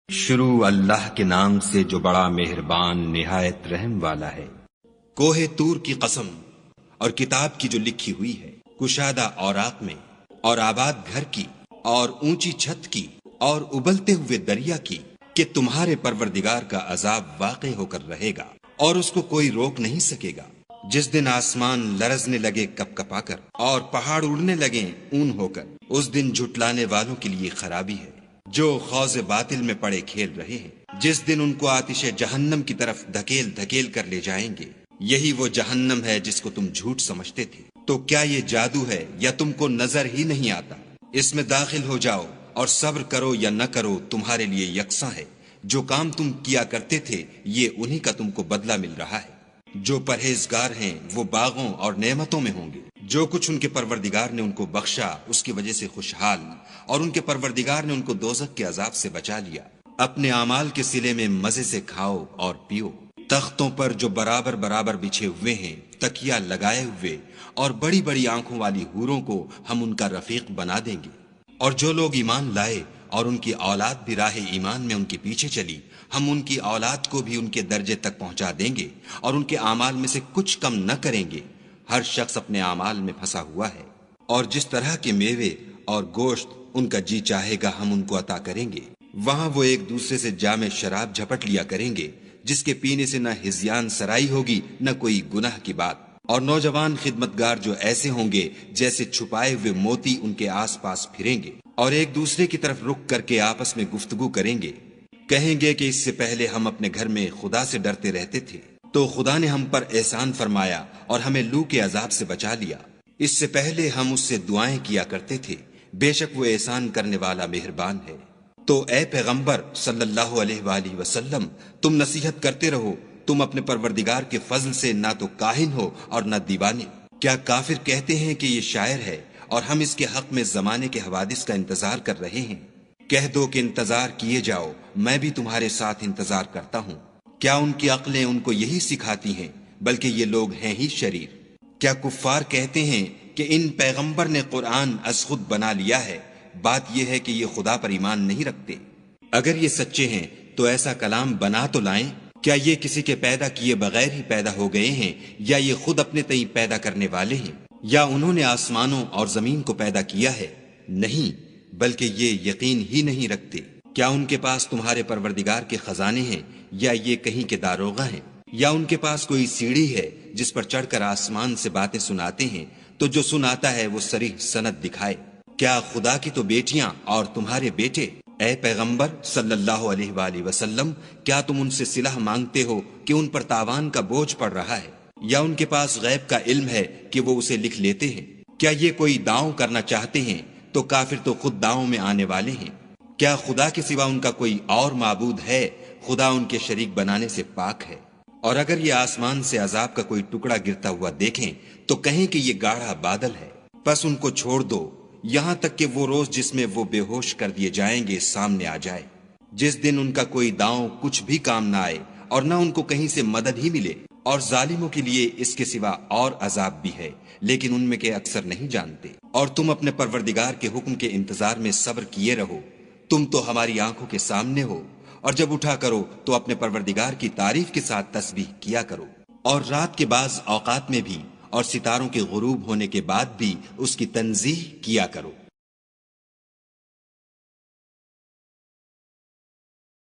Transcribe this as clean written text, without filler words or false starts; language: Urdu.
شروع اللہ کے نام سے جو بڑا مہربان نہایت رحم والا ہے۔ کوہ طور کی قسم اور کتاب کی جو لکھی ہوئی ہے، کشادہ اوراق میں، اور آباد گھر کی، اور اونچی چھت کی، اور ابلتے ہوئے دریا کی، کہ تمہارے پروردگار کا عذاب واقع ہو کر رہے گا اور اس کو کوئی روک نہیں سکے گا۔ جس دن آسمان لرزنے لگے کپ کپا کر اور پہاڑ اڑنے لگے اون ہو کر، اس دن جھٹلانے والوں کے لیے خرابی ہے جو خوض باطل میں پڑے کھیل رہے ہیں۔ جس دن ان کو آتش جہنم کی طرف دھکیل دھکیل کر لے جائیں گے، یہی وہ جہنم ہے جس کو تم جھوٹ سمجھتے تھے۔ تو کیا یہ جادو ہے یا تم کو نظر ہی نہیں آتا؟ اس میں داخل ہو جاؤ اور صبر کرو یا نہ کرو تمہارے لیے یکساں ہے۔ جو کام تم کیا کرتے تھے یہ انہی کا تم کو بدلہ مل رہا ہے۔ جو پرہیزگار ہیں وہ باغوں اور نعمتوں میں ہوں گے۔ جو کچھ ان کے پروردگار نے ان کو بخشا اس کی وجہ سے خوشحال، اور ان کے پروردگار نے ان کو دوزخ کے عذاب سے بچا لیا۔ اپنے اعمال کے صلے میں مزے سے کھاؤ اور پیو۔ تختوں پر جو برابر برابر بچھے ہوئے ہیں، تکیا لگائے ہوئے، اور بڑی بڑی آنکھوں والی حوروں کو ہم ان کا رفیق بنا دیں گے۔ اور جو لوگ ایمان لائے اور ان کی اولاد بھی راہ ایمان میں ان کے پیچھے چلی، ہم ان کی اولاد کو بھی ان کے درجے تک پہنچا دیں گے اور ان کے اعمال میں سے کچھ کم نہ کریں گے۔ ہر شخص اپنے اعمال میں پھنسا ہوا ہے، اور جس طرح کے میوے اور گوشت ان کا جی چاہے گا ہم ان کو عطا کریں گے۔ وہاں وہ ایک دوسرے سے جام شراب جھپٹ لیا کریں گے، جس کے پینے سے نہ ہذیان سرائی ہوگی نہ کوئی گناہ کی بات۔ اور نوجوان خدمتگار جو ایسے ہوں گے جیسے چھپائے ہوئے موتی ان کے آس پاس پھریں گے، اور ایک دوسرے کی طرف رک کر کے آپس میں گفتگو کریں گے۔ کہیں گے کہ اس سے پہلے ہم اپنے گھر میں خدا سے ڈرتے رہتے تھے، تو خدا نے ہم پر احسان فرمایا اور ہمیں لو کے عذاب سے بچا لیا۔ اس سے پہلے ہم اس سے دعائیں کیا کرتے تھے، بے شک وہ احسان کرنے والا مہربان ہے۔ تو اے پیغمبر صلی اللہ علیہ وآلہ وسلم، تم نصیحت کرتے رہو، تم اپنے پروردگار کے فضل سے نہ تو کاہن ہو اور نہ دیوانے۔ کیا کافر کہتے ہیں کہ یہ شاعر ہے اور ہم اس کے حق میں زمانے کے حوادث کا انتظار کر رہے ہیں؟ کہہ دو کہ انتظار کیے جاؤ، میں بھی تمہارے ساتھ انتظار کرتا ہوں۔ کیا ان کی عقلیں ان کو یہی سکھاتی ہیں؟ بلکہ یہ لوگ ہیں ہی شریر۔ کیا کفار کہتے ہیں کہ ان پیغمبر نے قرآن از خود بنا لیا ہے؟ بات یہ ہے کہ یہ خدا پر ایمان نہیں رکھتے۔ اگر یہ سچے ہیں تو ایسا کلام بنا تو لائیں۔ کیا یہ کسی کے پیدا کیے بغیر ہی پیدا ہو گئے ہیں، یا یہ خود اپنے تئیں پیدا کرنے والے ہیں، یا انہوں نے آسمانوں اور زمین کو پیدا کیا ہے؟ نہیں، بلکہ یہ یقین ہی نہیں رکھتے۔ کیا ان کے پاس تمہارے پروردگار کے خزانے ہیں، یا یہ کہیں کے داروغہ ہیں، یا ان کے پاس کوئی سیڑھی ہے جس پر چڑھ کر آسمان سے باتیں سناتے ہیں؟ تو جو سناتا ہے وہ صریح سند دکھائے۔ کیا خدا کی تو بیٹیاں اور تمہارے بیٹے؟ اے پیغمبر صلی اللہ علیہ وآلہ وسلم، کیا تم ان سے صلح مانگتے ہو کہ ان پر تاوان کا بوجھ پڑ رہا ہے، یا ان کے پاس غیب کا علم ہے کہ وہ اسے لکھ لیتے ہیں؟ کیا یہ کوئی داؤں کرنا چاہتے ہیں تو کافر تو خود داؤں میں آنے والے ہیں۔ کیا خدا کے سوا ان کا کوئی اور معبود ہے؟ خدا ان کے شریک بنانے سے پاک ہے۔ اور اگر یہ آسمان سے عذاب کا کوئی ٹکڑا گرتا ہوا دیکھیں تو کہیں کہ یہ گاڑھا بادل ہے، پس ان کو چھوڑ دو یہاں تک کہ وہ روز جس میں وہ بے ہوش کر دیے جائیں گے سامنے آ جائے، جس دن ان کا کوئی داؤں کچھ بھی کام نہ آئے اور نہ ان کو کہیں سے مدد ہی ملے۔ اور ظالموں کے لیے اس کے سوا اور عذاب بھی ہے، لیکن ان میں کے اکثر نہیں جانتے۔ اور تم اپنے پروردگار کے حکم کے انتظار میں صبر کیے رہو، تم تو ہماری آنکھوں کے سامنے ہو۔ اور جب اٹھا کرو تو اپنے پروردگار کی تعریف کے ساتھ تسبیح کیا کرو، اور رات کے بعض اوقات میں بھی، اور ستاروں کے غروب ہونے کے بعد بھی اس کی تنزیہ کیا کرو۔